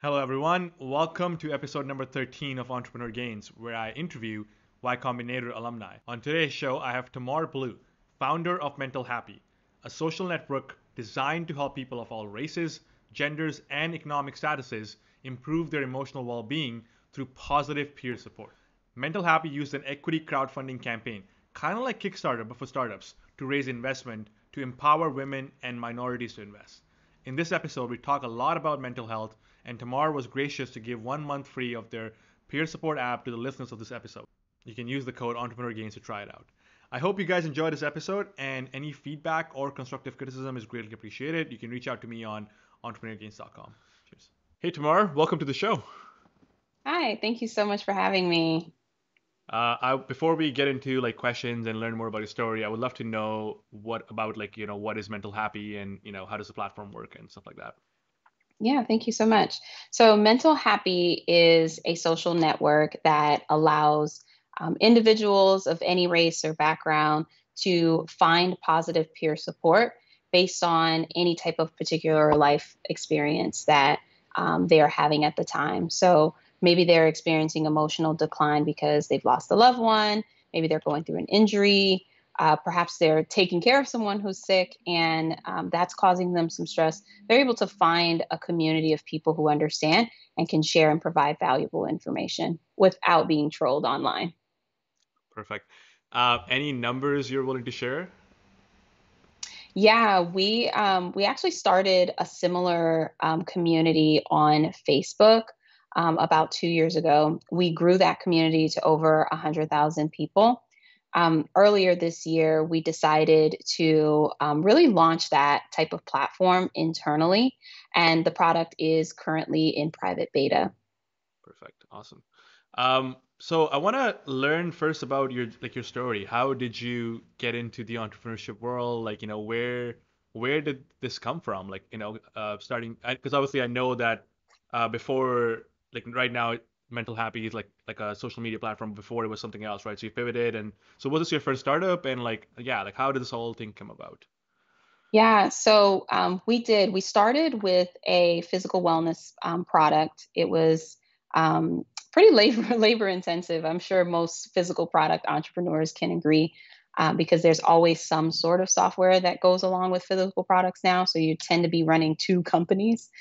Hello, everyone. Welcome to episode number 13 of Entrepreneur Gains, where I interview Y Combinator alumni. On today's show, I have Tamar Blue, founder of Mental Happy, a social network designed to help people of all races, genders, and economic statuses improve their emotional well being through positive peer support. Mental Happy used an equity crowdfunding campaign, kind of like Kickstarter but for startups, to raise investment to empower women and minorities to invest. In this episode, we talk a lot about mental health, and Tamar was gracious to give 1 month free of their peer support app to the listeners of this episode. You can use the code Entrepreneur Gains to try it out. I hope you guys enjoyed this episode, and any feedback or constructive criticism is greatly appreciated. You can reach out to me on entrepreneurgains.com. Cheers. Hey, Tamar, welcome to the show. Hi, thank you so much for having me. Before we get into like questions and learn more about your story, I would love to know what about what is mental happy and how does the platform work and stuff like that. Yeah, thank you so much. So, Mental Happy is a social network that allows individuals of any race or background to find positive peer support based on any type of particular life experience that they are having at the time. So, maybe they're experiencing emotional decline because they've lost a loved one, maybe they're going through an injury. Perhaps they're taking care of someone who's sick and that's causing them some stress. They're able to find a community of people who understand and can share and provide valuable information without being trolled online. Perfect. Any numbers you're willing to share? Yeah, we actually started a similar community on Facebook about 2 years ago. We grew that community to over 100,000 people. Earlier this year, we decided to really launch that type of platform internally, and the product is currently in private beta. Perfect. Awesome. So I want to learn first about your story. How did you get into the entrepreneurship world? Where did this come from? Starting because obviously I know that before, like right now, Mental Happy is like a social media platform. Before it was something else, right? So you pivoted, and so was this your first startup? And like how did this whole thing come about? Yeah, so we did. We started with a physical wellness product. It was pretty labor intensive. I'm sure most physical product entrepreneurs can agree because there's always some sort of software that goes along with physical products now. So you tend to be running two companies.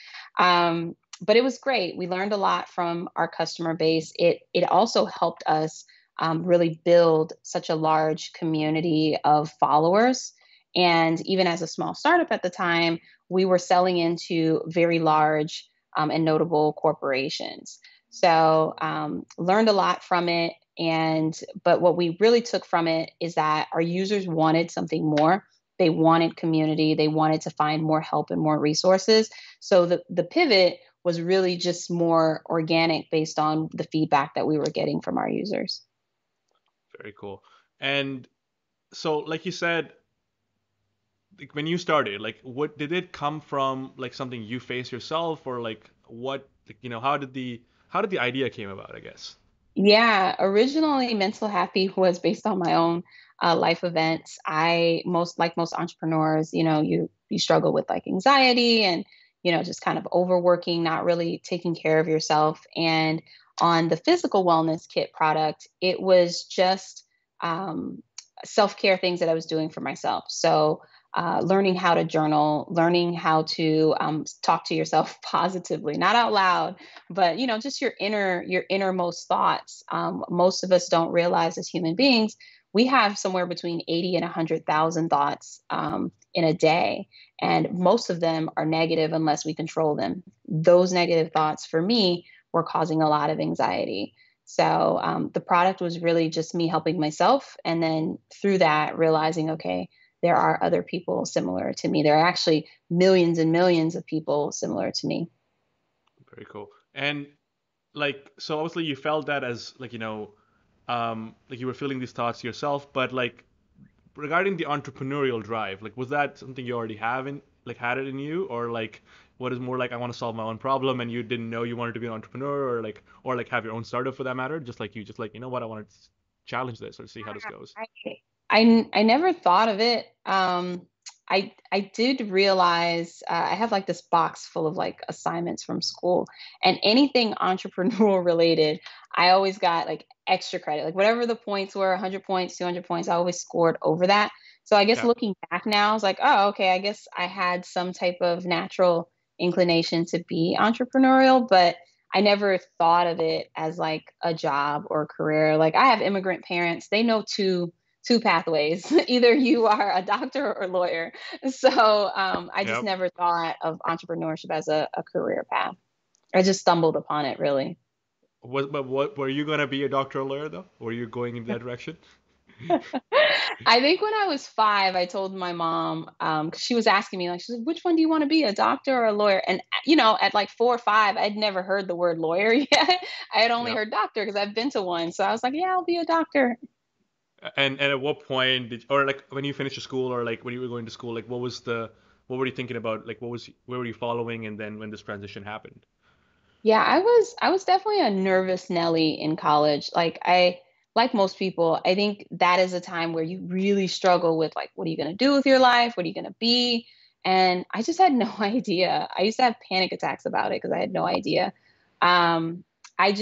But it was great. We learned a lot from our customer base. It also helped us really build such a large community of followers, and even as a small startup at the time, we were selling into very large and notable corporations. So learned a lot from it. But what we really took from it is that our users wanted something more. They wanted community. They wanted to find more help and more resources. So the pivot was really just more organic based on the feedback that we were getting from our users. Very cool. And so, like you said, like when you started, like what did it come from, like something you faced yourself, or like what, like, how did the idea came about, I guess. Yeah, originally Mental Happy was based on my own life events. I most like most entrepreneurs, you struggle with like anxiety and just kind of overworking, not really taking care of yourself. And on the physical wellness kit product, it was just um, self-care things that I was doing for myself. So learning how to journal, learning how to talk to yourself positively, not out loud, but just your innermost thoughts. Most of us don't realize as human beings we have somewhere between 80 and 100,000 thoughts in a day, and most of them are negative unless we control them. Those negative thoughts for me were causing a lot of anxiety. So the product was really just me helping myself, and then through that realizing, okay, there are other people similar to me. There are actually millions and millions of people similar to me. Very cool. And like, so obviously you felt that as like you were feeling these thoughts yourself, but like regarding the entrepreneurial drive, like was that something you already have in, like had it in you, or like what is more like I want to solve my own problem and you didn't know you wanted to be an entrepreneur, or like have your own startup for that matter, just like what, I want to challenge this or see how this goes. I I never thought of it I did realize I have like this box full of like assignments from school, and anything entrepreneurial related, I always got like extra credit. Like whatever the points were, 100 points, 200 points, I always scored over that. So I guess Yeah. looking back now, I was like, oh, okay, I guess I had some type of natural inclination to be entrepreneurial, but I never thought of it as like a job or a career. Like I have immigrant parents, they know two pathways. Either you are a doctor or a lawyer. So I just Yep. never thought of entrepreneurship as a career path. I just stumbled upon it really. But what were you gonna be a doctor or lawyer though? Were you going in that direction? I think when I was 5, I told my mom, 'cause she was asking me, like, she's like, which one do you want to be, a doctor or a lawyer? And, at like 4 or 5, I'd never heard the word lawyer yet. I had only Yep. heard doctor because I've been to one. So I was like, yeah, I'll be a doctor. And at what point did, or like when you finished your school, or like when you were going to school, like what were you thinking about? Like where were you following, and then when this transition happened? Yeah, I was definitely a nervous Nelly in college. Like most people, I think that is a time where you really struggle with like what are you going to do with your life? What are you going to be? And I just had no idea. I used to have panic attacks about it because I had no idea. Um, I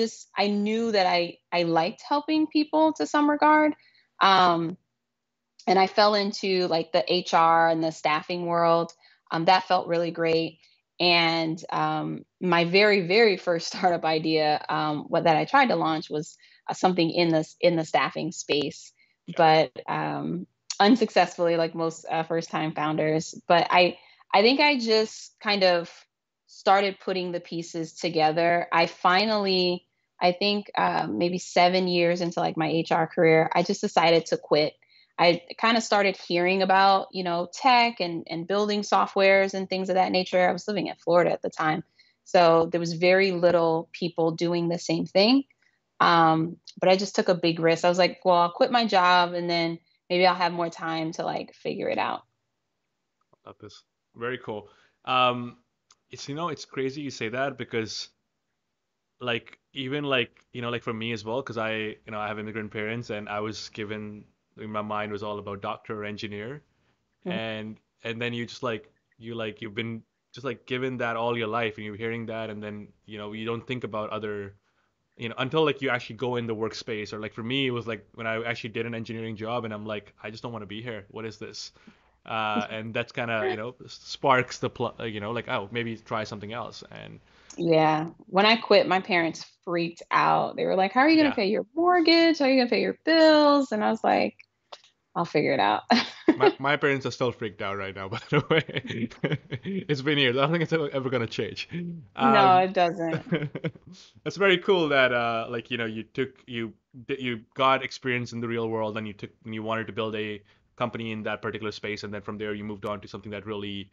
knew that I liked helping people to some regard. Um, and I fell into like the HR and the staffing world. That felt really great. And my very, very first startup idea, what that I tried to launch was something in the staffing space, Yeah. but unsuccessfully, like most first time founders. But I think I just kind of started putting the pieces together. I think maybe 7 years into like my HR career, I just decided to quit. I kind of started hearing about, tech and building softwares and things of that nature. I was living in Florida at the time. So there was very little people doing the same thing. But I just took a big risk. I was like, well, I'll quit my job and then maybe I'll have more time to like figure it out. Love this. Very cool. Um, it's crazy you say that because like even like like for me as well, because I have immigrant parents, and I was given, in my mind was all about doctor or engineer, Mhm. and then you've been just like given that all your life, and you're hearing that, and then you don't think about other, until like you actually go in the workspace. Or like for me, it was like when I actually did an engineering job, and I'm like, I just don't want to be here. What is this? And that's kind of sparks the like, oh, maybe try something else. And Yeah. When I quit, my parents freaked out. They were like, how are you going to yeah, pay your mortgage? How are you going to pay your bills? And I was like, I'll figure it out. my parents are still freaked out right now, by the way. It's been years. I don't think it's ever gonna change. No, Um, it doesn't. it's very cool that like you got experience in the real world, and you wanted to build a company in that particular space, and then from there you moved on to something that really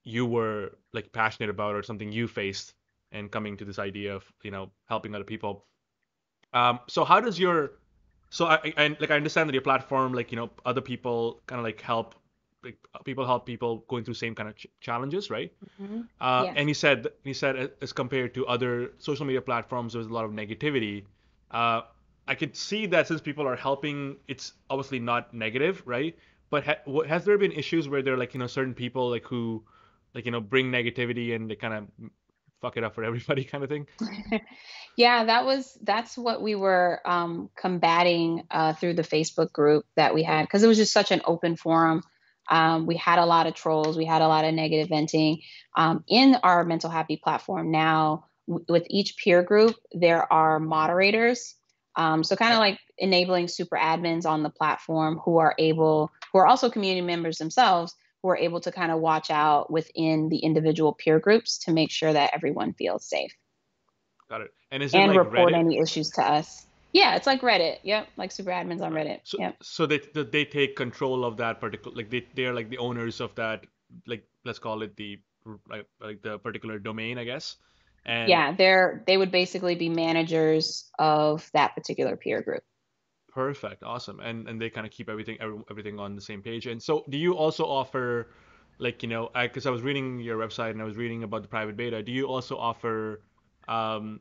you were like passionate about, or something you faced, and coming to this idea of helping other people. So how does your so I understand that your platform, like other people kind of like help, like people help people going through same kind of challenges, right? Mhm. And Yes. you said as compared to other social media platforms, there's a lot of negativity. Uh, I could see that since people are helping, it's obviously not negative, right? But has there been issues where there are like certain people like who like bring negativity, and they kind of fuck it up for everybody kind of thing? Yeah, that's what we were combating through the Facebook group that we had because it was just such an open forum. We had a lot of trolls, we had a lot of negative venting. In our mental happy platform now, with each peer group, there are moderators. So kind of Okay. like enabling super admins on the platform who are also community members themselves, who are able to kind of watch out within the individual peer groups to make sure that everyone feels safe Got it. And is it and like report Reddit? any issues to us. Yeah, it's like Reddit. Yep, like super admins on Right. Reddit. So Yep. so they take control of that particular, like they're like the owners of that, like let's call it the like the particular domain, I guess. And Yeah, they would basically be managers of that particular peer group. perfect, awesome. And they kind of keep everything on the same page. And so do you also offer, like because I was reading your website, and I was reading about the private beta. Do you also offer um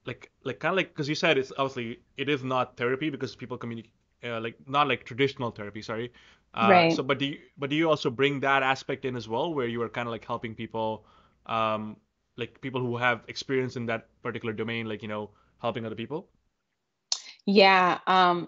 like kind of like, because you said it's obviously it is not therapy because people communicate, like not like traditional therapy, sorry. So, Right. but do you also bring that aspect in as well, where you are kind of like helping people, um, like people who have experience in that particular domain, like helping other people? Yeah.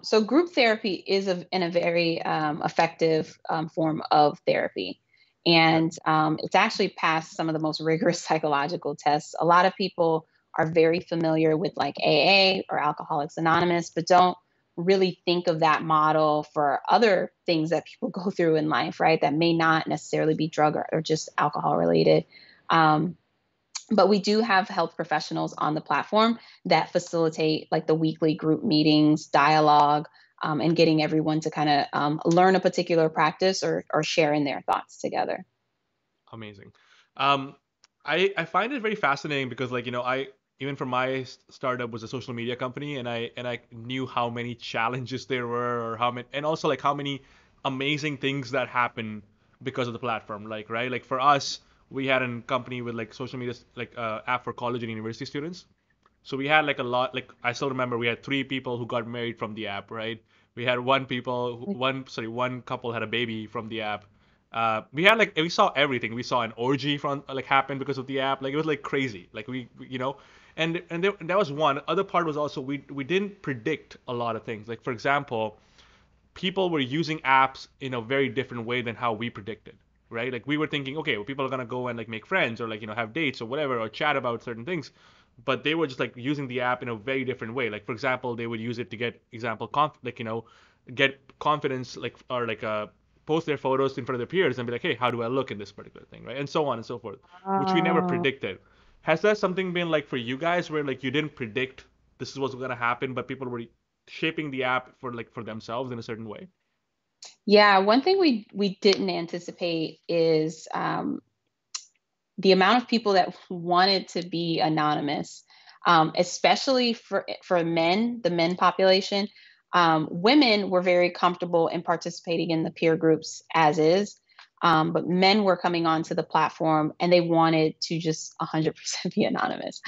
So group therapy is in a very effective form of therapy. Okay. And it's actually passed some of the most rigorous psychological tests. A lot of people are very familiar with like AA or Alcoholics Anonymous, but don't really think of that model for other things that people go through in life, right? That may not necessarily be drug or just alcohol related. Um, but we do have health professionals on the platform that facilitate like the weekly group meetings, dialogue, and getting everyone to kind of learn a particular practice or sharing their thoughts together. Amazing. Um, I find it very fascinating because I even for my startup was a social media company, and I knew how many challenges there were, or how many, and also like how many amazing things that happen because of the platform. Like, right, like for us, we had a company with like social media, like app for college and university students. So we had like a lot, like I still remember we had three people who got married from the app, right? We had one couple had a baby from the app. We had like we saw everything. We saw an orgy from like happen because of the app. Like it was like crazy. Like and that was one. Other part was also we didn't predict a lot of things. Like for example, people were using apps in a very different way than how we predicted, right? Like we were thinking, okay, well, people are gonna go and like make friends or like have dates or whatever or chat about certain things, but they were just like using the app in a very different way. Like for example, they would use it to get get confidence, like or like post their photos in front of their peers and be like, hey, how do I look in this particular thing, right? And so on and so forth, which we never Oh, predicted. Has that something been like for you guys where like you didn't predict this is what's gonna happen, but people were shaping the app for themselves in a certain way? yeah. One thing we didn't anticipate is the amount of people that wanted to be anonymous, especially for men, the men population. Women were very comfortable in participating in the peer groups as is, but men were coming onto the platform and they wanted to just 100% be anonymous,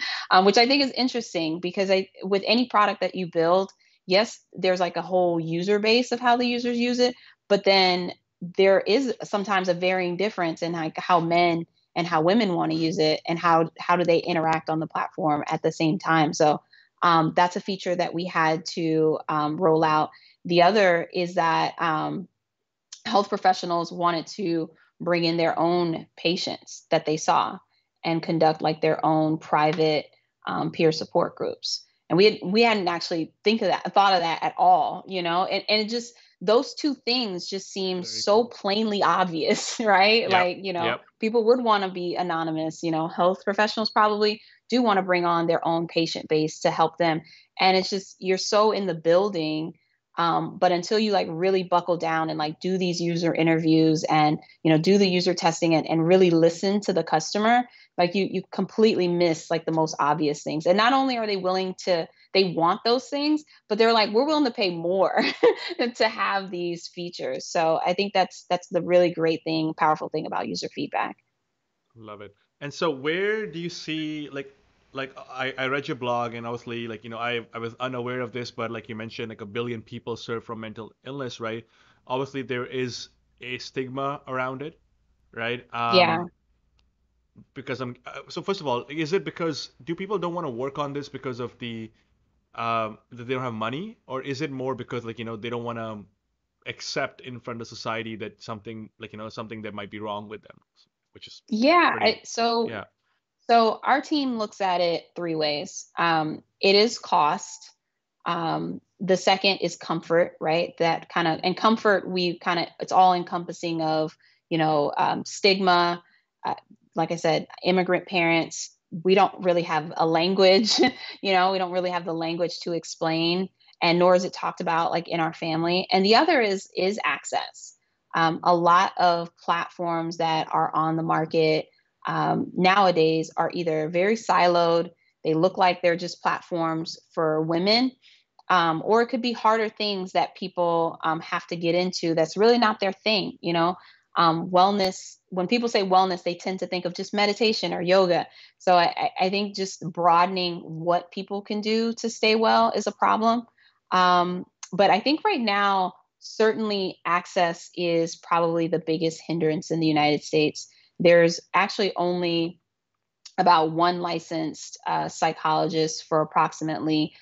which I think is interesting because with any product that you build, yes, there's like a whole user base of how the users use it, but then there is sometimes a varying difference in like how men and how women want to use it and how do they interact on the platform at the same time. So that's a feature that we had to roll out. The other is that health professionals wanted to bring in their own patients that they saw and conduct like their own private peer support groups. And we hadn't actually thought of that at all, and it just those two things just seem Very so cool. plainly obvious, right? Yep. Like, Yep. people would want to be anonymous, health professionals probably do want to bring on their own patient base to help them. And it's just you're so in the building, but until you like really buckle down and like do these user interviews and do the user testing and really listen to the customer, like you completely miss like the most obvious things. And not only are they want those things, but they're like, we're willing to pay more to have these features. So I think that's the really great thing, powerful thing about user feedback. Love it. And so where do you see like I read your blog and obviously like I was unaware of this, but like you mentioned like a billion people suffer from mental illness, right? Obviously there is a stigma around it, right? Yeah. Because so first of all, is it because do people don't want to work on this because of the that they don't have money, or is it more because like they don't want to accept in front of society that something like something that might be wrong with them, which is Yeah. pretty So yeah. our team looks at it three ways. It is cost. The second is comfort, right? That kind of, and comfort, it's all encompassing of, stigma. Uh, like I said, immigrant parents, we don't really have a language, we don't really have the language to explain, and nor is it talked about like in our family. And the other is access. A lot of platforms that are on the market nowadays are either very siloed, they look like they're just platforms for women, or it could be harder things that people have to get into that's really not their thing. Wellness, when people say wellness, they tend to think of just meditation or yoga. So I think just broadening what people can do to stay well is a problem. But I think right now, certainly access is probably the biggest hindrance in the United States. There's actually only about one licensed psychologist for approximately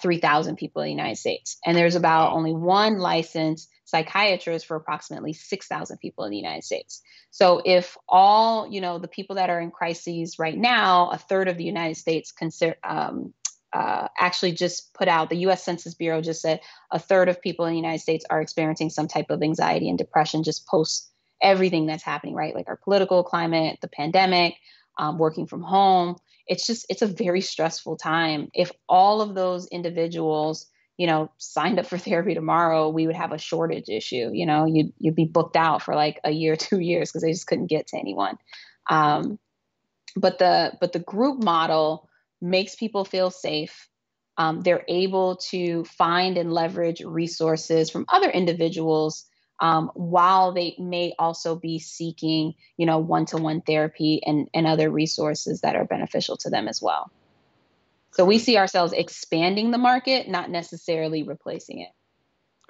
3,000 people in the United States. And there's about Wow. only one licensed psychiatrist for approximately 6,000 people in the United States. So if all, the people that are in crises right now, a third of the United States actually just put out, the US Census Bureau just said a third of people in the United States are experiencing some type of anxiety and depression just post everything that's happening, right? Like our political climate, the pandemic, working from home. It's a very stressful time. If all of those individuals, signed up for therapy tomorrow, we would have a shortage issue. You'd be booked out for like a year, 2 years because they just couldn't get to anyone. But the group model makes people feel safe. They're able to find and leverage resources from other individuals while they may also be seeking, one-to-one therapy and other resources that are beneficial to them as well. So we see ourselves expanding the market, not necessarily replacing it.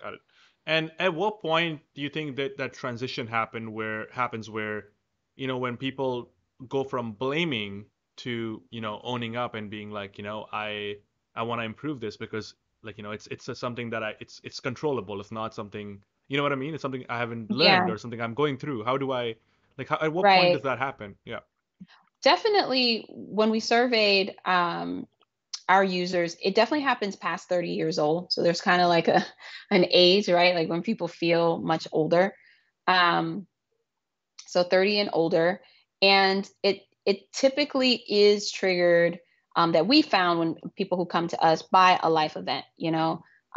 Got it. And at what point do you think that transition happens where, when people go from blaming to, owning up and being like, I want to improve this because like, something that it's controllable. It's not something, you know what I mean? It's something I haven't learned Yeah, or something I'm going through. How do I, like, at what point does right. that happen? Yeah. Definitely when we surveyed our users, it definitely happens past 30 years old. So there's kind of like an age, right? Like when people feel much older. Um, so 30 and older. And it typically is triggered, that we found when people who come to us by a life event,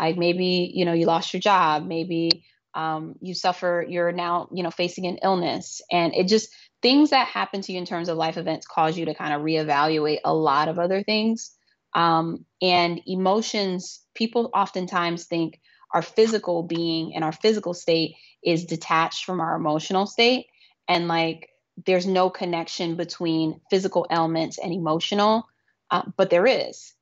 like maybe, you lost your job, maybe you're now, facing an illness. And it just, things that happen to you in terms of life events cause you to kind of reevaluate a lot of other things. And emotions, people oftentimes think our physical being and our physical state is detached from our emotional state. And like, there's no connection between physical ailments and emotional, but there is.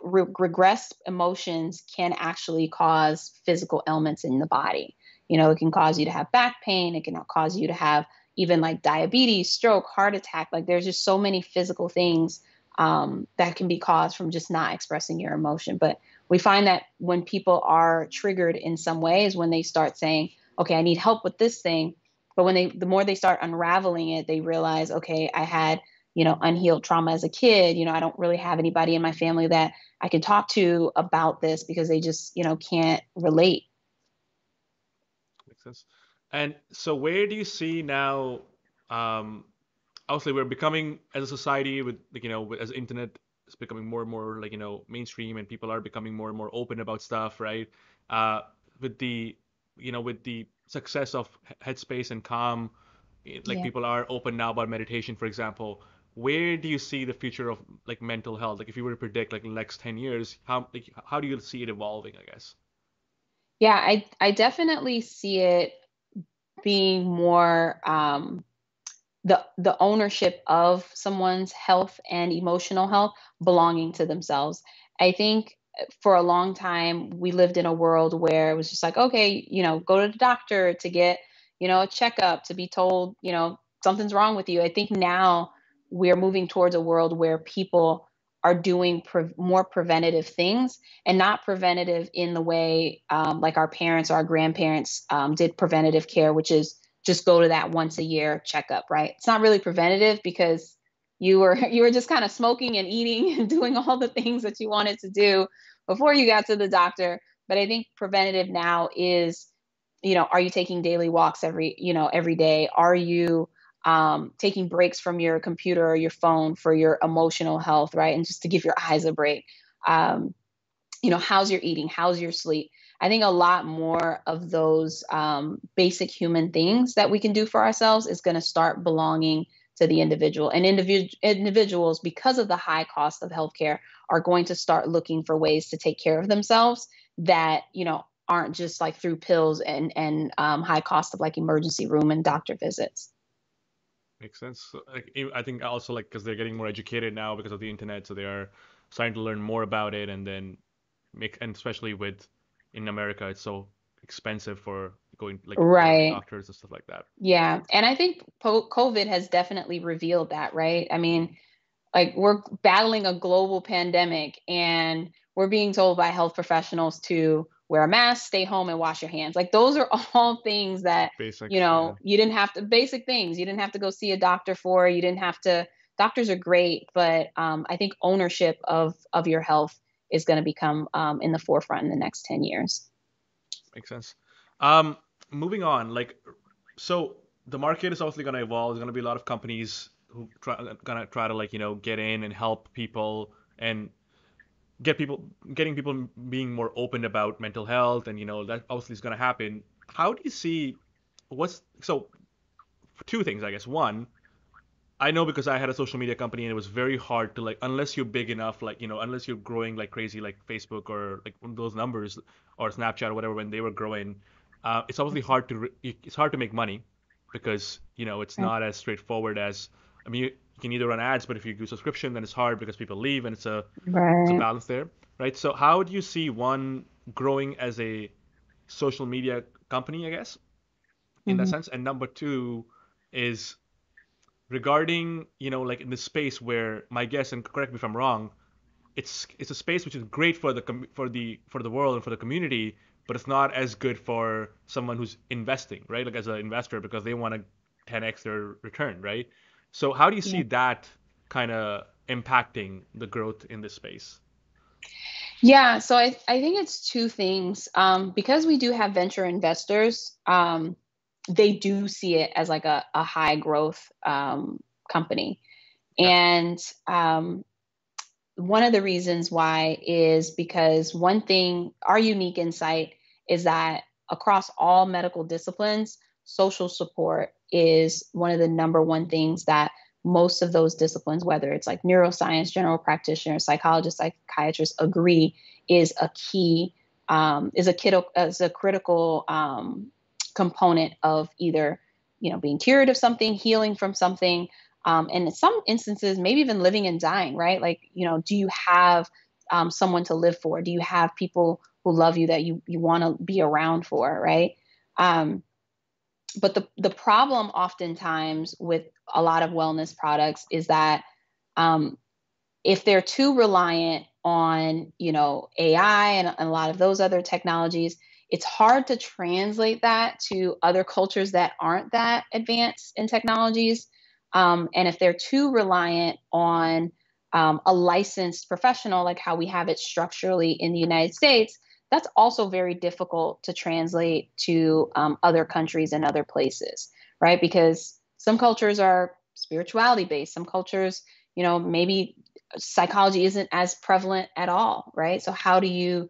Regressed emotions can actually cause physical ailments in the body. It can cause you to have back pain. It can cause you to have even like diabetes, stroke, heart attack. Like there's just so many physical things that can be caused from just not expressing your emotion. But we find that when people are triggered in some ways, when they start saying, okay, I need help with this thing. But the more they start unraveling it, they realize, okay, I had, unhealed trauma as a kid. I don't really have anybody in my family that I can talk to about this because they just, can't relate. Makes sense. And so where do you see now, obviously we're becoming as a society with like, as internet is becoming more and more like, mainstream and people are becoming more and more open about stuff, right? Uh, with the, with the success of Headspace and Calm, like Yeah. people are open now about meditation, for example. Where do you see the future of like mental health? Like if you were to predict like the next 10 years, how do you see it evolving, I guess? Yeah, I definitely see it being more the ownership of someone's health and emotional health belonging to themselves. I think for a long time we lived in a world where it was just like, okay, go to the doctor to get, a checkup, to be told, something's wrong with you. I think now we're moving towards a world where people are doing more preventative things, and not preventative in the way like our parents or our grandparents did preventative care, which is just go to that once a year checkup, right? It's not really preventative because you were just kind of smoking and eating and doing all the things that you wanted to do before you got to the doctor. But I think preventative now is, are you taking daily walks every day? Are you taking breaks from your computer or your phone for your emotional health, right? And just to give your eyes a break. Um, how's your eating? How's your sleep? I think a lot more of those basic human things that we can do for ourselves is going to start belonging to the individual. And individuals, because of the high cost of healthcare, are going to start looking for ways to take care of themselves that, aren't just like through pills and high cost of like emergency room and doctor visits. Makes sense. So, like, I think also like because they're getting more educated now because of the internet, so they are starting to learn more about it, and then and especially with in America, it's so expensive for going like for Right. doctors and stuff like that. Yeah. And I think COVID has definitely revealed that, right? I mean, like we're battling a global pandemic and we're being told by health professionals to wear a mask, stay home and wash your hands. Like those are all things that, Basics, yeah. you didn't have to basic things. You didn't have to go see a doctor for, you didn't have to doctors are great, but I think ownership of your health is going to become in the forefront in the next 10 years. Makes sense. Um, moving on, like, so the market is obviously going to evolve. There's going to be a lot of companies who gonna try to like get in and help people and getting people being more open about mental health, and that obviously is going to happen. How do you see what's so two things, I guess. One, I know because I had a social media company and it was very hard to like unless you're big enough, like unless you're growing like crazy like Facebook or like those numbers or Snapchat or whatever when they were growing, it's obviously hard to it's hard to make money because it's Right. not as straightforward as I mean you can either run ads, but if you do subscription then it's hard because people leave and it's a Right. balance there, right? So how do you see one growing as a social media company, I guess, in that Mhm. sense, and number two is regarding like in this space where my guess, and correct me if I'm wrong, it's a space which is great for the world and for the community, but it's not as good for someone who's investing, right? Like as an investor because they want to 10x their return, right? So how do you Yeah. see that kind of impacting the growth in this space? Yeah, so I think it's two things. Because we do have venture investors, they do see it as like a high growth company. Okay. And one of the reasons why is because one thing, our unique insight is that across all medical disciplines, social support is one of the number one things that most of those disciplines, whether it's like neuroscience, general practitioner, psychologist, psychiatrists, agree is a key, is a critical component of either being cured of something, healing from something, and in some instances, maybe even living and dying, right? Like, do you have someone to live for? Do you have people who love you that you want to be around for, right? Um, but the problem oftentimes with a lot of wellness products is that um, if they're too reliant on AI and a lot of those other technologies, it's hard to translate that to other cultures that aren't that advanced in technologies. And if they're too reliant on a licensed professional, like how we have it structurally in the United States, that's also very difficult to translate to other countries and other places, right? Because some cultures are spirituality based, some cultures, maybe psychology isn't as prevalent at all, right? So how do you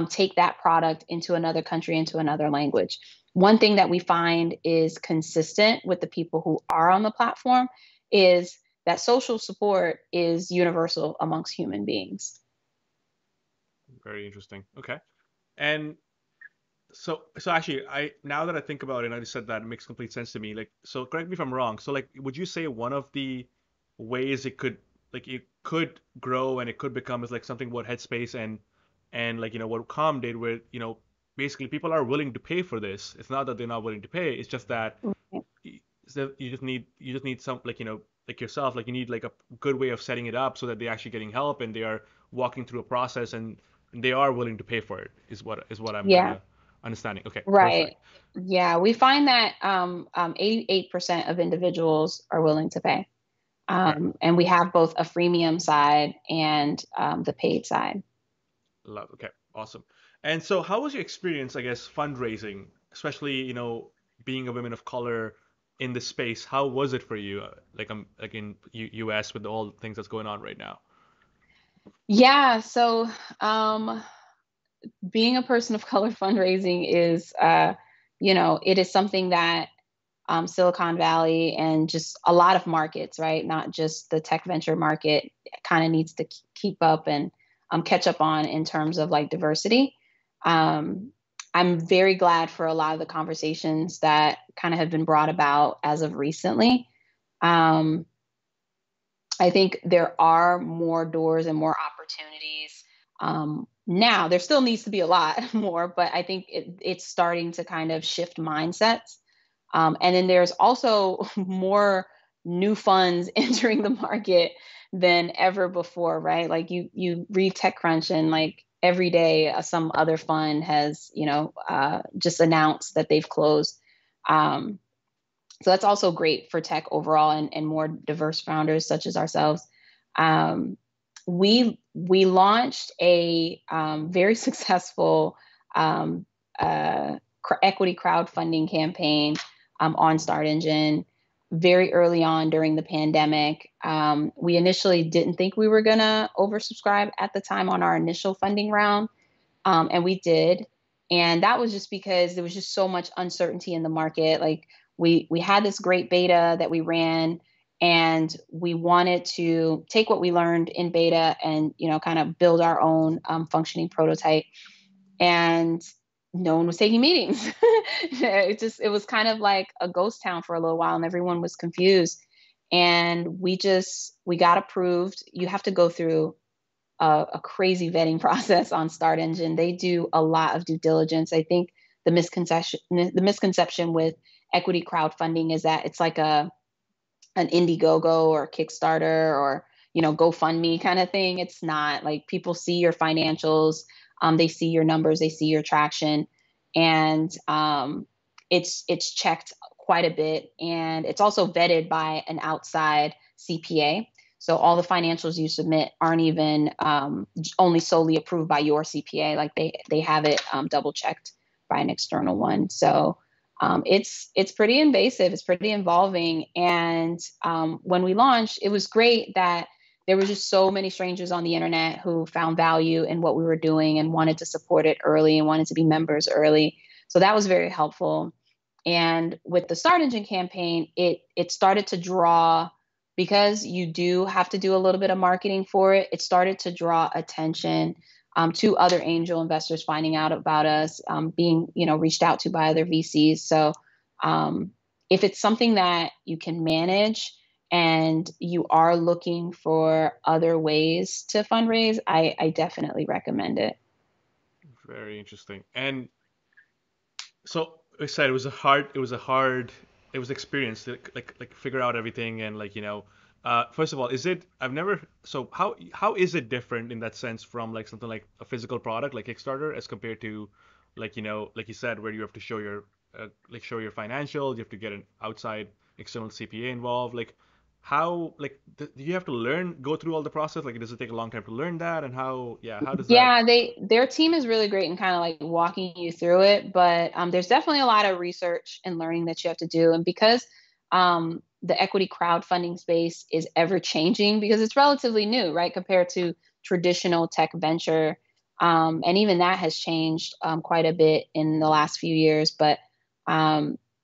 take that product into another country, into another language? One thing that we find is consistent with the people who are on the platform is that social support is universal amongst human beings. Very interesting. Okay. And so actually, I now that I think about it, and I just said that, it makes complete sense to me. Like, so correct me if I'm wrong. So like, would you say one of the ways it could grow and it could become is like something what Headspace and like what Calm did, where basically people are willing to pay for this. It's not that they're not willing to pay. It's just that so you just need some like like yourself, like you need like a good way of setting it up so that they're actually getting help and they are walking through a process and they are willing to pay for it is what I'm kind Yeah, of understanding. Okay, right. perfect. Yeah, we find that 88% of individuals are willing to pay. Right. And we have both a freemium side and the paid side. Love. Okay, awesome. And so how was your experience, I guess, fundraising, especially being a woman of color in this space? How was it for you, like in US with all the things that's going on right now? Yeah, so um, being a person of color fundraising is, it is something that Silicon Valley and just a lot of markets, right? Not just the tech venture market, kind of needs to keep up and catch up on in terms of like diversity. Um, I'm very glad for a lot of the conversations that kind of have been brought about as of recently. Um, I think there are more doors and more opportunities Now there still needs to be a lot more, but I think it's starting to kind of shift mindsets. And then there's also more new funds entering the market than ever before, right? Like you read TechCrunch and like every day some other fund has, just announced that they've closed. Um, so that's also great for tech overall and more diverse founders such as ourselves. Um, we launched a very successful um, equity crowdfunding campaign on Start Engine very early on during the pandemic. We initially didn't think we were going to oversubscribe at the time on our initial funding round, and we did. And that was just because there was just so much uncertainty in the market. Like we had this great beta that we ran, and we wanted to take what we learned in beta and kind of build our own functioning prototype. And no one was taking meetings. It was kind of like a ghost town for a little while, and everyone was confused. And we got approved. You have to go through a crazy vetting process on Start Engine. They do a lot of due diligence. I think the misconception with equity crowdfunding is that it's like an Indiegogo or Kickstarter or GoFundMe kind of thing. It's not. Like, people see your financials, they see your numbers, they see your traction, and it's checked quite a bit, and it's also vetted by an outside CPA. So all the financials you submit aren't even only solely approved by your CPA. Like they have it double checked by an external one. So it's pretty invasive. It's pretty involving. And when we launched, it was great that there were just so many strangers on the internet who found value in what we were doing and wanted to support it early and wanted to be members early. So that was very helpful. And with the Start Engine campaign, it started to draw, because you do have to do a little bit of marketing for it. It started to draw attention to other angel investors finding out about us, being reached out to by other VCs. So if it's something that you can manage and you are looking for other ways to fundraise, I definitely recommend it. Very interesting. And so I said it was experience to like figure out everything and first of all, how is it different in that sense from like something like a physical product like Kickstarter as compared to like you said, where you have to show your financials, you have to get an outside external CPA involved. Like, how do you have to go through all the process? Like, does it take a long time to learn that? And how does that? Yeah, their team is really great in kind of like walking you through it, but there's definitely a lot of research and learning that you have to do. And because the equity crowdfunding space is ever changing, because it's relatively new, right, compared to traditional tech venture, and even that has changed quite a bit in the last few years. But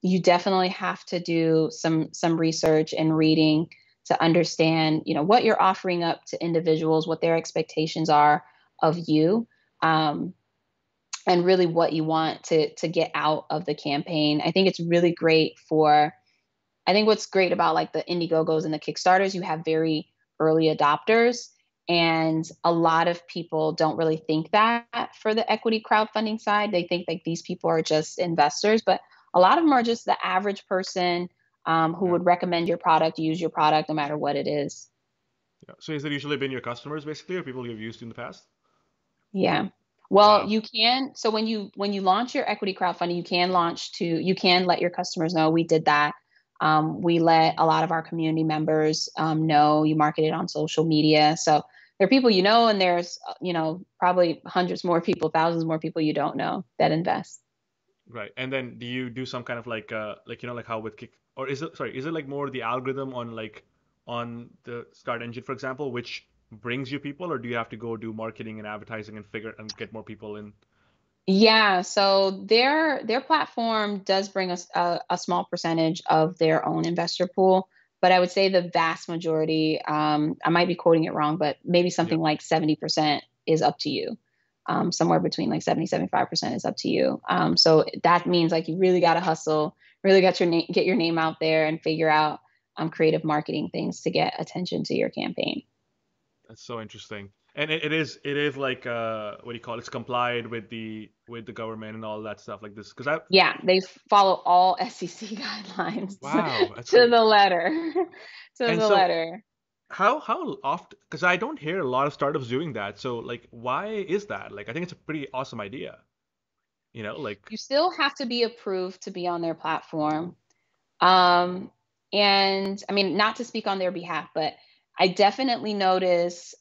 you definitely have to do some research and reading to understand, what you're offering up to individuals, what their expectations are of you, and really what you want to get out of the campaign. I think it's really great I think what's great about like the Indiegogos and the Kickstarters, you have very early adopters, and a lot of people don't really think that for the equity crowdfunding side. They think like these people are just investors, but a lot of them are just the average person who Yeah. would recommend your product, use your product, no matter what it is. Yeah. So has it usually been your customers basically, or people you've used in the past? Yeah. Well, Wow. you can. So when you launch your equity crowdfunding, you can let your customers know. We did that. We let a lot of our community members know. You market it on social media. So there are people and there's probably hundreds more people, thousands more people you don't know that invest. Right. And then do you do some kind of like how with Kick, or is it like more the algorithm on the Start Engine, for example, which brings you people, or do you have to go do marketing and advertising and figure and get more people in? Yeah, so their platform does bring us a small percentage of their own investor pool, but I would say the vast majority, I might be quoting it wrong, but maybe Yeah. something like 70% is up to you. Somewhere between like 70-75% is up to you. So that means like you really got to hustle, really get your name out there and figure out creative marketing things to get attention to your campaign. That's so interesting. And it is like what do you call it? It's complied with the government and all that stuff like this. Because I Yeah, they follow all SEC guidelines wow, that's to great. the letter, to And the so letter. how often? Because I don't hear a lot of startups doing that. So like, why is that? Like, I think it's a pretty awesome idea. Like You still have to be approved to be on their platform. Um, and I mean, not to speak on their behalf, but I definitely notice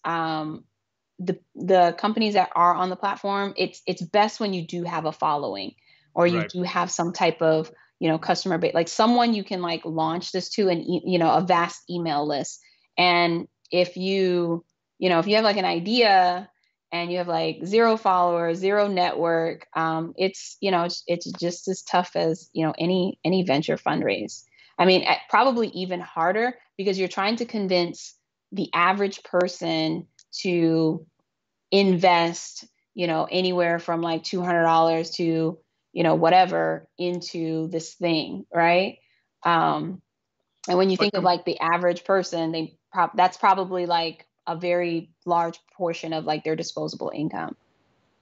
the companies that are on the platform. It's best when you do have a following, or you right. do have some type of customer base, like someone you can like launch this to, and a vast email list. And if you have like an idea and you have like zero followers, zero network, it's just as tough as any venture fundraise. I mean, probably even harder because you're trying to convince the average person to invest, anywhere from like $200 to, whatever into this thing, right? Um, and when you But think of like the average person, that's probably like a very large portion of like their disposable income.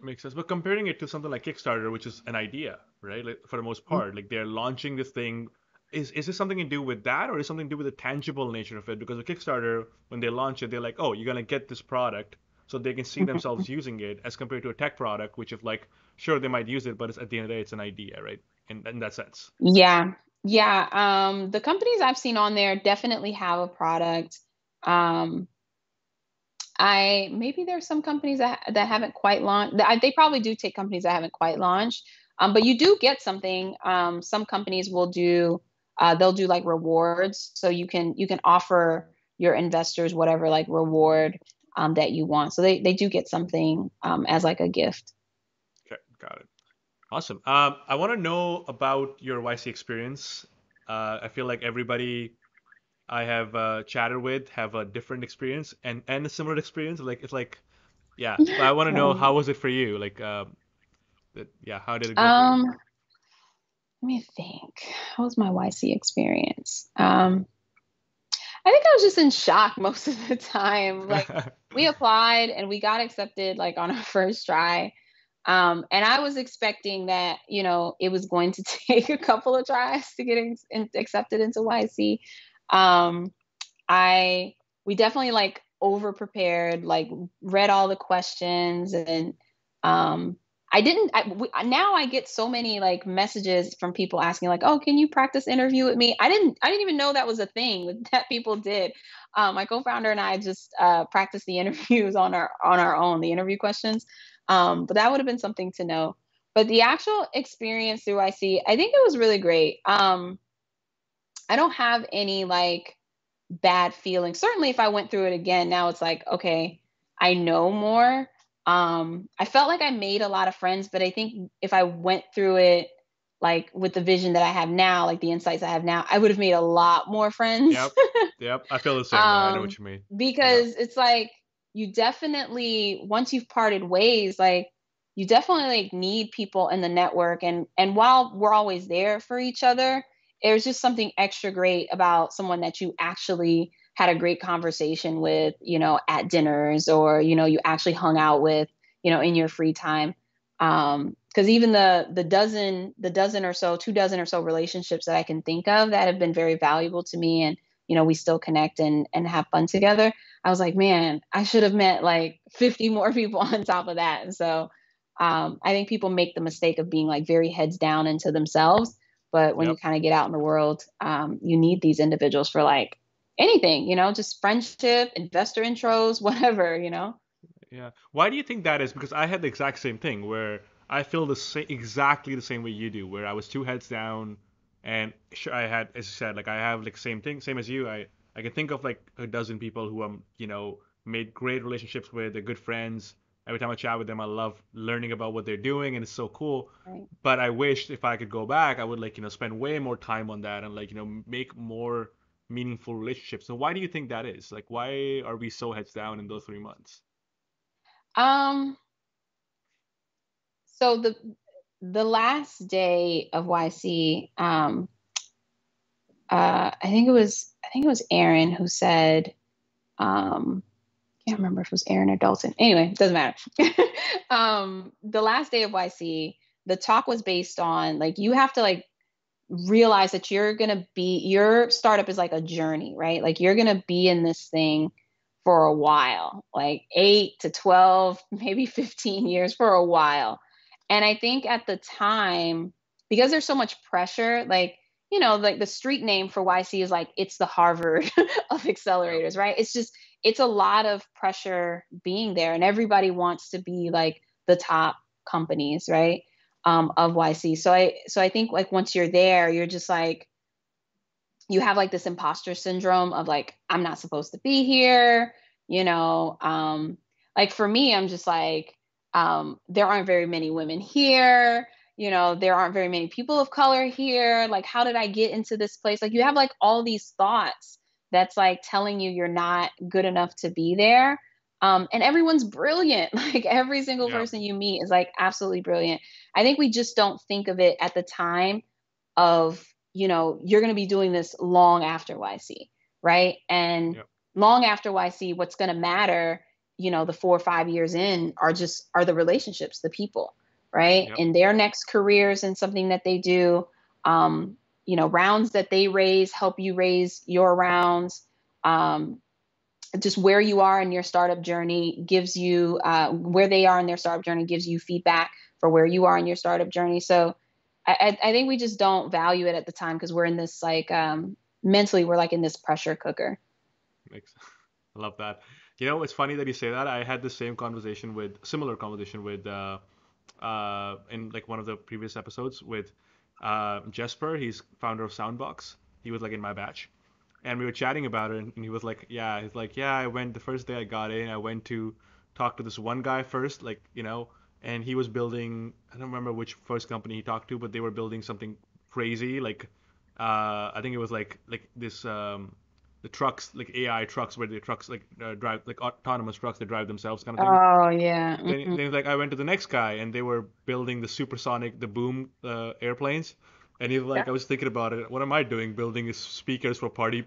makes sense. But comparing it to something like Kickstarter, which is an idea, right? Like for the most part, like they're launching this thing. Is this something to do with that, or is something to do with the tangible nature of it? Because with Kickstarter, when they launch it, they're like, oh, you're gonna get this product, so they can see Mhm. themselves using it, as compared to a tech product, which if like, sure, they might use it, but at the end of the day, it's an idea, right? In that sense. Yeah. Yeah. The companies I've seen on there definitely have a product. Um, I maybe there's some companies that haven't quite launched. They probably do take companies that haven't quite launched. But you do get something. Some companies will do. They'll do like rewards, so you can offer your investors whatever like reward that you want. So they do get something as like a gift. Okay, got it. Awesome. I want to know about your YC experience. I feel like everybody I have chatted with have a different experience and a similar experience. Like it's like yeah, but I want to know Right. how was it for you? Like yeah, how did it go for you? Let me think. How was my YC experience? I think I was just in shock most of the time. Like we applied and we got accepted like on our first try. And I was expecting that, it was going to take a couple of tries to get accepted into YC. Um, I we definitely like over prepared, like read all the questions, and um I didn't now I get so many like messages from people asking like, "Oh, can you practice interview with me?" I didn't even know that was a thing that people did. My co-founder and I just practiced the interviews on our own, the interview questions. But that would have been something to know. But the actual experience through I think it was really great. I don't have any like bad feeling. Certainly if I went through it again, now it's like, okay, I know more. I felt like I made a lot of friends, but I think if I went through it like with the vision that I have now, like the insights I have now, I would have made a lot more friends. Yep, yep. I feel the same way. I know um, what you mean. Yeah, because it's like you definitely, once you've parted ways, like you definitely like need people in the network, and while we're always there for each other, there's just something extra great about someone that you actually had a great conversation with, at dinners, or you actually hung out with, in your free time. Because even the dozen or so, 2 dozen or so relationships that I can think of that have been very valuable to me, and we still connect and have fun together. I was like, man, I should have met like 50 more people on top of that. And so I think people make the mistake of being like very heads down into themselves. But when you yep, kind of get out in the world, you need these individuals for like anything, just friendship, investor intros, whatever. yeah. Why do you think that is? Because I had the exact same thing where I feel the same, exactly the same way you do, where I was two heads down, and sure, I had, as you said, like I have like same thing, same as you. I can think of like a dozen people who made great relationships with. They're good friends. Every time I chat with them, I love learning about what they're doing, and it's so cool. Right. But I wish if I could go back, I would like spend way more time on that and like make more meaningful relationships. So why do you think that is? Like why are we so heads down in those 3 months? Um, so the last day of YC, I think it was Aaron who said, can't can't remember if it was Aaron or Dalton. Anyway, it doesn't matter. The last day of YC, the talk was based on like, you have to like realize that your startup is like a journey, right? Like you're going to be in this thing for a while, like 8 to 12, maybe 15 years, for a while. And I think at the time, because there's so much pressure, like, like the street name for YC is like, it's the Harvard of accelerators, right? It's a lot of pressure being there, and everybody wants to be like the top companies, right? Of YC. So I think like once you're there, you're just like, you have like this imposter syndrome of like, I'm not supposed to be here, like for me, I'm just like, there aren't very many women here, there aren't very many people of color here. Like, how did I get into this place? Like, you have like all these thoughts that's like telling you you're not good enough to be there. And everyone's brilliant. Like every single Yeah. person you meet is like absolutely brilliant. I think we just don't think of it at the time of, you're going to be doing this long after YC, right? And Yeah. long after YC, what's going to matter, the 4 or 5 years in are the relationships, the people, right? Yep. In their next careers and something that they do, rounds that they raise, help you raise your rounds. Just where you are in your startup journey gives you, where they are in their startup journey gives you feedback for where you are in your startup journey. So I think we just don't value it at the time because we're in this like, mentally, we're like in this pressure cooker. I love that. It's funny that you say that. I had the similar conversation with, in like one of the previous episodes with Jesper. He's founder of Soundbox. He was like in my batch, and we were chatting about it, and he was like, yeah, I went the first day I got in. I went to talk to this one guy first, like, and he was building. I don't remember which first company he talked to, but they were building something crazy, like, I think it was like this. The trucks, like AI trucks, where the trucks like drive, like autonomous trucks that drive themselves, kind of thing. Oh yeah. Then like I went to the next guy, and they were building the supersonic, the boom airplanes. And he's like, I was thinking about it. What am I doing? Building speakers for party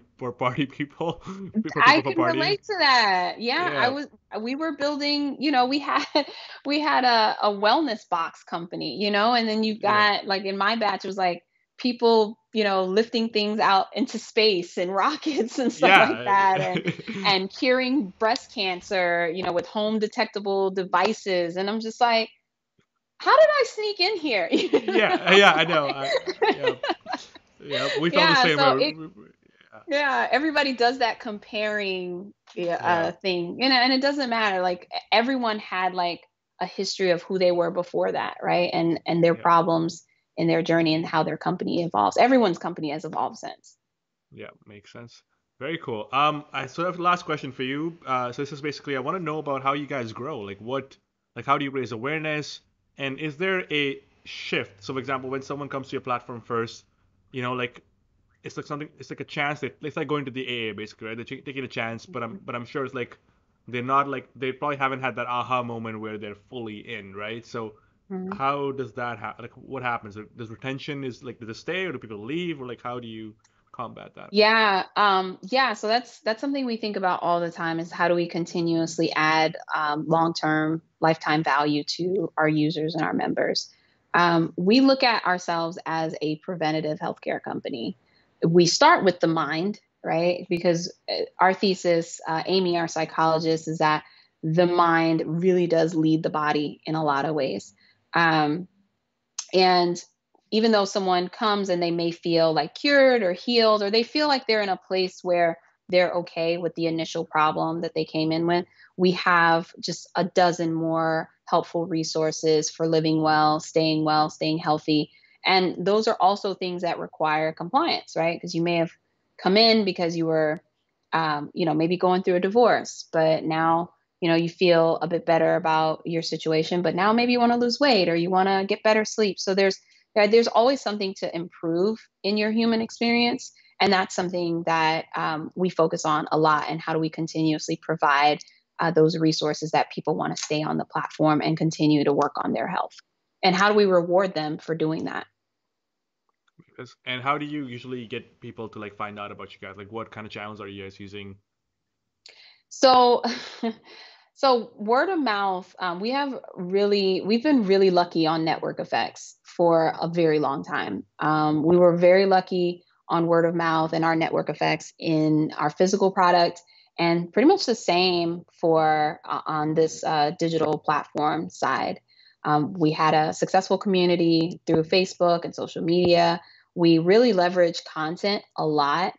people, for I people for can partying. relate to that. Yeah, Yeah, we were building, we had a wellness box company, and then you've yeah, got like in my batch it was like people, lifting things out into space and rockets and stuff like yeah, that, and curing breast cancer, with home detectable devices. And I'm just like, how did I sneak in here? yeah. I know. Yeah, yeah. We felt the Yeah, same so way. yeah, everybody does that comparing, Yeah, thing, and it doesn't matter. Like everyone had like a history of who they were before that, right? And their yeah, problems in their journey and how their company evolves. Everyone's company has evolved since. yeah. Makes sense. Very cool. I sort of last question for you. So this is basically I want to know about how you guys grow. Like how do you raise awareness? And is there a shift? So, for example, when someone comes to your platform first, like it's like a chance that it's like going to the AA basically, right? They're taking a chance, but I'm sure it's like they're not like they probably haven't had that aha moment where they're fully in, right? So Mhm. how does that happen? Like what happens? Does retention is like does it stay or do people leave or like how do you combat that? Yeah, yeah. So that's something we think about all the time is how do we continuously add, long-term lifetime value to our users and our members. We look at ourselves as a preventative healthcare company. We start with the mind, right? Because our thesis, Amy, our psychologist, is that the mind really does lead the body in a lot of ways. Um, and even though someone comes and they may feel like cured or healed, or they feel like they're in a place where they're okay with the initial problem that they came in with, we have just a dozen more helpful resources for living well, staying healthy. And those are also things that require compliance, right? Because you may have come in because you were, maybe going through a divorce, but now you feel a bit better about your situation, but now maybe you want to lose weight or you want to get better sleep. So there's always something to improve in your human experience. And that's something that, we focus on a lot. And how do we continuously provide, those resources that people want to stay on the platform and continue to work on their health? And how do we reward them for doing that? And how do you usually get people to like find out about you guys? Like what kind of channels are you guys using? So, so word of mouth, we've been really lucky on network effects for a very long time. We were very lucky on word of mouth and our network effects in our physical product, and pretty much the same for on this digital platform side. We had a successful community through Facebook and social media. We really leverage content a lot.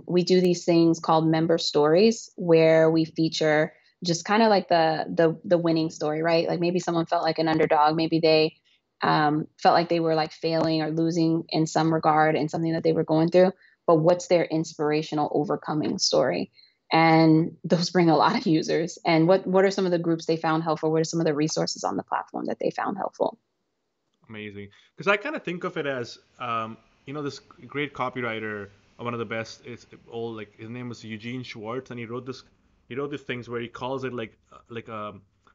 We do these things called member stories where we feature just kind of like the winning story, right? Like maybe someone felt like an underdog, maybe they felt like they were like failing or losing in some regard in something that they were going through, but what's their inspirational overcoming story? And those bring a lot of users. And what are some of the groups they found helpful? What are some of the resources on the platform that they found helpful? Amazing. Because I kind of think of it as, this great copywriter, one of the best. It's old, like his name was Eugene Schwartz, and he wrote these things where he calls it like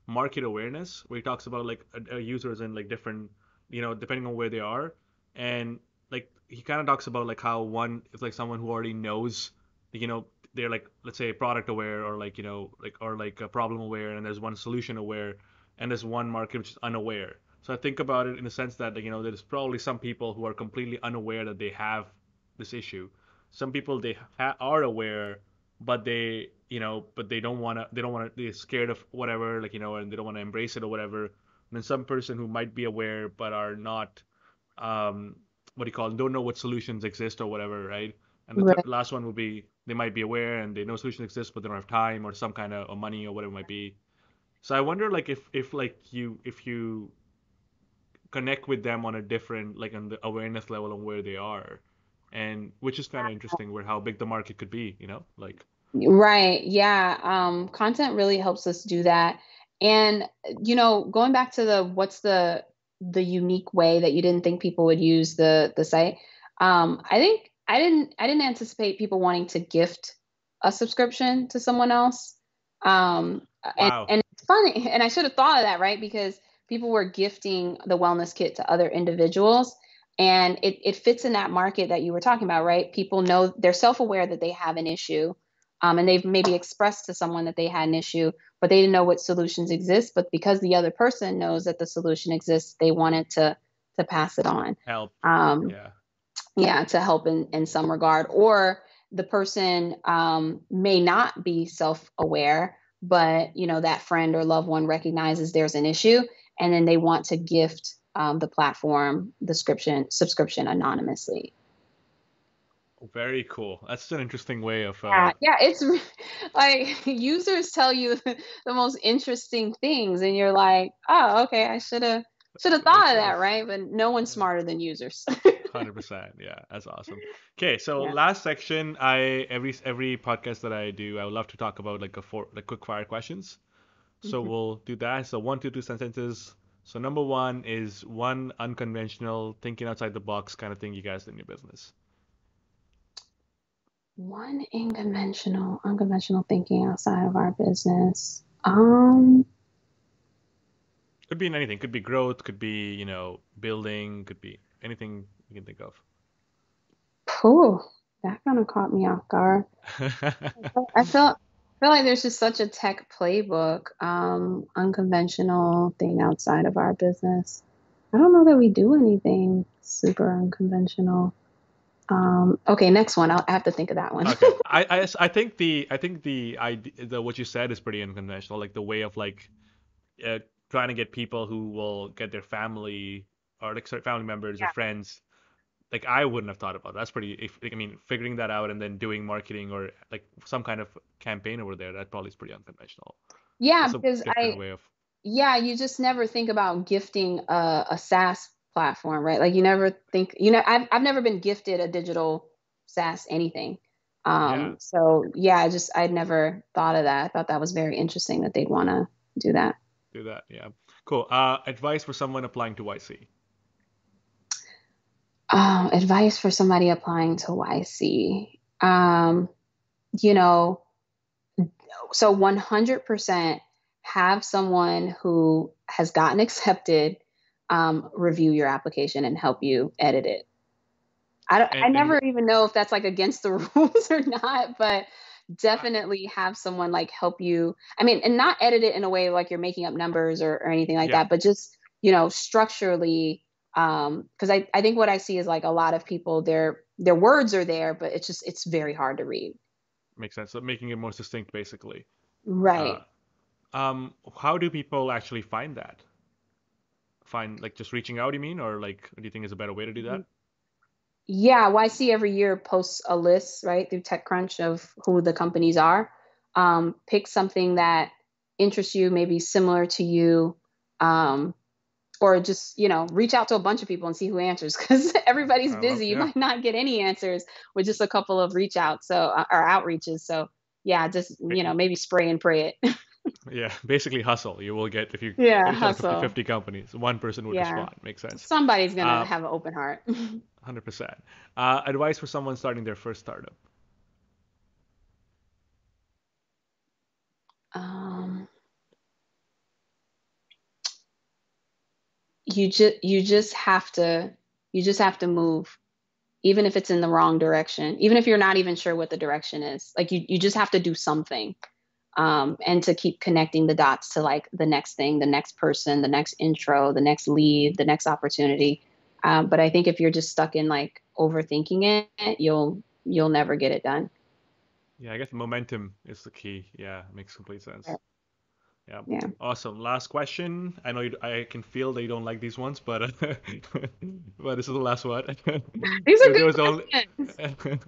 market awareness, where he talks about like users and like different, depending on where they are, and like he kind of talks about like how one is like someone who already knows, you know, they're like, let's say, product aware, or like, or like a problem aware, and there's one solution aware, and there's one market which is unaware. So I think about it in the sense that, there's probably some people who are completely unaware that they have this issue. Some people are aware, but they don't want to, they're scared of whatever, like, and they don't want to embrace it or whatever. And then some person who might be aware but are not, um, what do you call it, don't know what solutions exist or whatever, right? And the Right. last one would be they might be aware and they know solutions exist, but they don't have time or some kind of or money or whatever it might be. So I wonder, like, if like you connect with them on a different, like, on the awareness level of where they are, and which is kind of interesting, where how big the market could be, like. Right. Yeah. Content really helps us do that. And going back to the unique way that you didn't think people would use the site. I think I didn't anticipate people wanting to gift a subscription to someone else. Wow. And it's funny, and I should have thought of that, right? Because people were gifting the wellness kit to other individuals. And it fits in that market that you were talking about, right? People know they're self-aware that they have an issue, and they've maybe expressed to someone that they had an issue, but they didn't know what solutions exist. But because the other person knows that the solution exists, they wanted to pass it on. Help. Um, Yeah. yeah, to help in some regard. Or the person may not be self-aware, but that friend or loved one recognizes there's an issue, and then they want to gift the platform the subscription anonymously. Very cool. That's an interesting way of Yeah, like users tell you the most interesting things, and you're like, oh, okay, I should have thought makes of that, sense. right? But no one's Yeah. smarter than users. 100%. Yeah, that's awesome. Okay, so Yeah. last section, every podcast that I do, I would love to talk about like quick fire questions. So Mhm. we'll do that. So one, two sentences. So number one is one unconventional, thinking outside the box kind of thing you guys did in your business. One unconventional thinking outside of our business. Could be in anything. Could be growth. Could be, building. Could be anything you can think of. Whew, that kind of caught me off guard. I feel like there's just such a tech playbook, unconventional thing outside of our business. I don't know that we do anything super unconventional. Okay, next one. I have to think of that one. Okay. I think the what you said is pretty unconventional. Like the way of like uh, trying to get people who will get their family or like sorry, family members or Yeah. friends. Like I wouldn't have thought about that. That's pretty. If like, I mean, figuring that out and then doing marketing or like some kind of campaign over there, that probably is pretty unconventional. Yeah, That's a because different way of. yeah, you just never think about gifting a SaaS platform, right? Like you never think, I've never been gifted a digital SaaS anything. Yeah, So yeah, I'd never thought of that. I thought that was very interesting that they'd want to do that. do that. Yeah, cool. Advice for someone applying to YC. Advice for somebody applying to YC. You know, so 100% have someone who has gotten accepted review your application and help you edit it. I And never even know if that's like against the rules or not, but definitely have someone like help you. I mean, and not edit it in a way like you're making up numbers or anything like Yeah, that, but just, structurally, because I think what I see is like a lot of people, their words are there, but it's very hard to read. makes sense. So making it more succinct, basically. Uh, Right. how do people actually find that? Find like just reaching out, you mean, or like, do you think is a better way to do that? Yeah, YC every year posts a list, right, through TechCrunch of who the companies are. Pick something that interests you, maybe similar to you, um, or just, reach out to a bunch of people and see who answers because everybody's I love, busy. You yeah, might not get any answers with just a couple of reach outs, or outreaches. So yeah, just, maybe spray and pray it. yeah, basically hustle. You will get if you Yeah, reach out to 50, hustle. 50 companies, one person would Yeah. respond. Makes sense. Somebody's gonna Uh, have an open heart. 100%. Advice for someone starting their first startup. um, you just have to move, even if it's in the wrong direction, even if you're not even sure what the direction is. Like you just have to do something, and to keep connecting the dots to like the next thing, the next person, the next intro, the next lead, the next opportunity. But I think if you're just stuck in like overthinking it, you'll never get it done. Yeah, I guess momentum is the key. Yeah, makes complete sense. Yeah, Yeah, awesome. Last question. I know I can feel that you don't like these ones, but but this is the last one. these are If there good was only questions.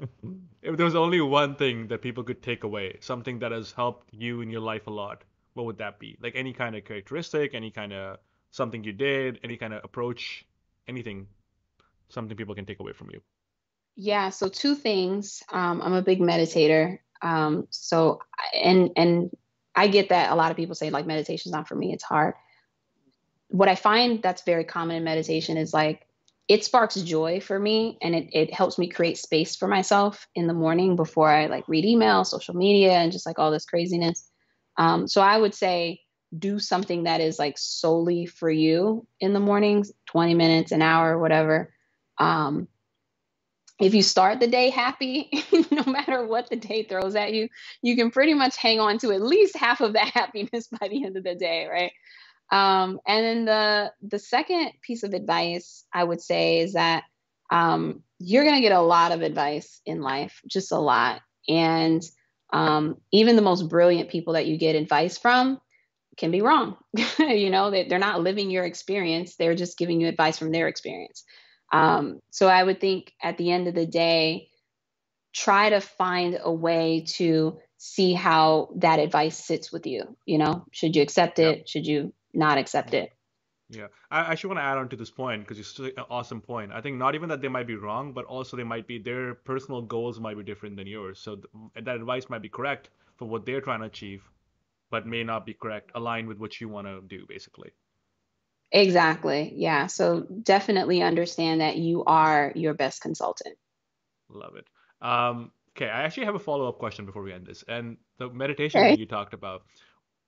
if there was only one thing that people could take away, something that has helped you in your life a lot, what would that be? Like any kind of characteristic, any kind of something you did, any kind of approach, anything, something people can take away from you. Yeah, so two things. I'm a big meditator. And I get that a lot of people say like meditation's not for me, it's hard. What I find that's very common in meditation is like it sparks joy for me, and it helps me create space for myself in the morning before I like read email, social media, and just like all this craziness. So I would say do something that is like solely for you in the mornings, 20 minutes, an hour, whatever. Um, if you start the day happy, no matter what the day throws at you, you can pretty much hang on to at least half of that happiness by the end of the day, right? And then the second piece of advice I would say is that you're going to get a lot of advice in life, just a lot. And even the most brilliant people that you get advice from can be wrong. They're not living your experience. They're just giving you advice from their experience. So I would think at the end of the day, try to find a way to see how that advice sits with you. Should you accept Yeah. it? Should you not accept it? Yeah, I actually want to add on to this point because it's such an awesome point. I think not even that they might be wrong, but also they might be their personal goals might be different than yours. So that advice might be correct for what they're trying to achieve, but may not be correct, aligned with what you want to do, basically. Exactly. Yeah. So definitely understand that you are your best consultant. Love it. Okay, I actually have a follow-up question before we end this, and the meditation thing Okay. you talked about.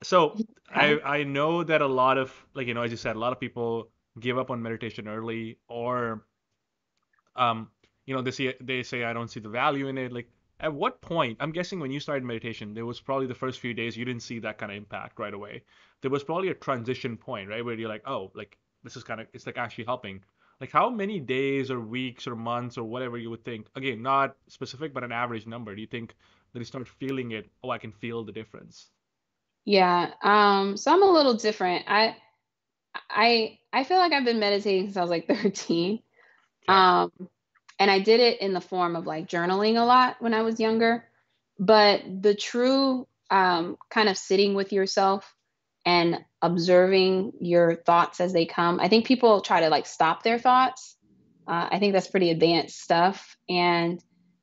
So Okay. I know that a lot of like as you said, a lot of people give up on meditation early, or um, they say I don't see the value in it. Like at what point? I'm guessing when you started meditation, there was probably the first few days you didn't see that kind of impact right away. There was probably a transition point, right, where you're like, oh, like this is kind of it's like actually helping. Like how many days or weeks or months or whatever you would think, again, not specific, but an average number, do you think that you start feeling it? Oh, I can feel the difference. Yeah. So I'm a little different. I feel like I've been meditating since I was like 13. Okay. Um, and I did it in the form of like journaling a lot when I was younger. But the true kind of sitting with yourself and observing your thoughts as they come, I think people try to like stop their thoughts. I think that's pretty advanced stuff. And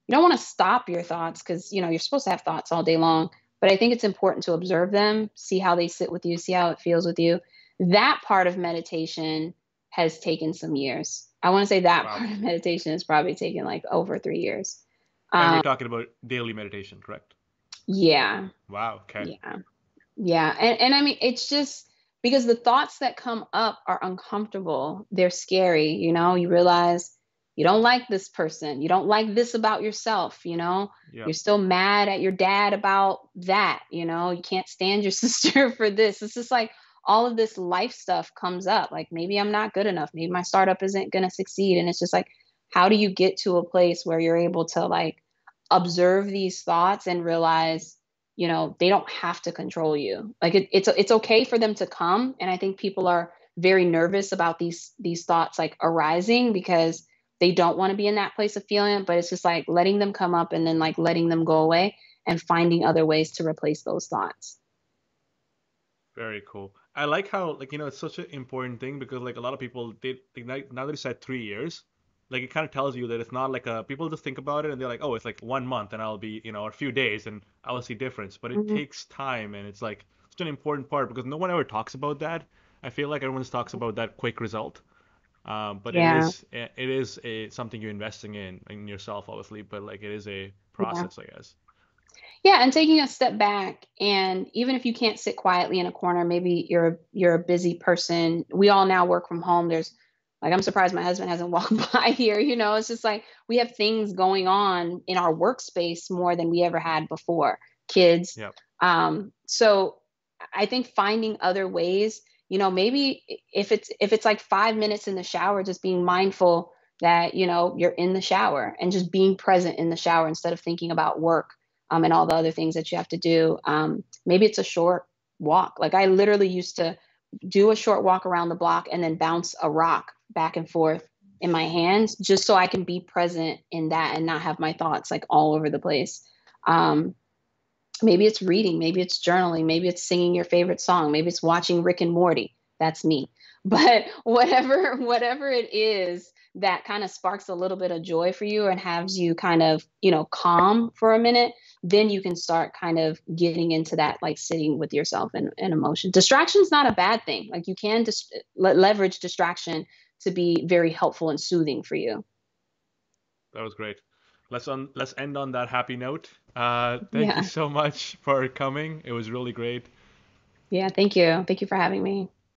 you don't want to stop your thoughts because, you're supposed to have thoughts all day long. But I think it's important to observe them, see how they sit with you, see how it feels with you. That part of meditation has taken some years. I want to say that Wow. part of meditation has probably taken like over 3 years. And we're Um, talking about daily meditation, correct? yeah, Wow. Okay. yeah, yeah. And I mean, it's just because the thoughts that come up are uncomfortable. They're scary. You realize you don't like this person, you don't like this about yourself, Yeah. you're still mad at your dad about that, you can't stand your sister for this. It's just like all of this life stuff comes up. Like maybe I'm not good enough, maybe my startup isn't going to succeed. And it's just like, how do you get to a place where you're able to like observe these thoughts and realize, they don't have to control you. Like it's okay for them to come. And I think people are very nervous about these thoughts like arising because they don't want to be in that place of feeling, but it's just like letting them come up and then like letting them go away and finding other ways to replace those thoughts. Very cool. I like how, like, it's such an important thing because, like, a lot of people, now that you said 3 years, like, it kind of tells you that it's not like people just think about it and they're like, oh, it's like 1 month and I'll be, or a few days and I will see difference. But it Hmm. takes time and it's like such an important part because no one ever talks about that. I feel like everyone just talks about that quick result. But Yeah. it is something you're investing in yourself, obviously, but like it is a Yeah. process, I guess. Yeah, and taking a step back, and even if you can't sit quietly in a corner, maybe you're a busy person. We all now work from home. There's like I'm surprised my husband hasn't walked by here. It's just like we have things going on in our workspace more than we ever had before. Kids. Yeah. So I think finding other ways, maybe if it's like 5 minutes in the shower, just being mindful that, you're in the shower and just being present in the shower instead of thinking about work and all the other things that you have to do. Maybe it's a short walk. Like I literally used to do a short walk around the block and then bounce a rock back and forth in my hands just so I can be present in that and not have my thoughts like all over the place. Um, Maybe it's reading, maybe it's journaling, maybe it's singing your favorite song, maybe it's watching Rick and Morty. That's me. But whatever it is that kind of sparks a little bit of joy for you and has you kind of, calm for a minute, then you can start kind of getting into that like sitting with yourself and emotion. Distraction's not a bad thing. Like you can leverage distraction to be very helpful and soothing for you. That was great. Let's end on that happy note. Thank you Yeah. so much for coming. It was really great. Yeah, thank you. Thank you for having me.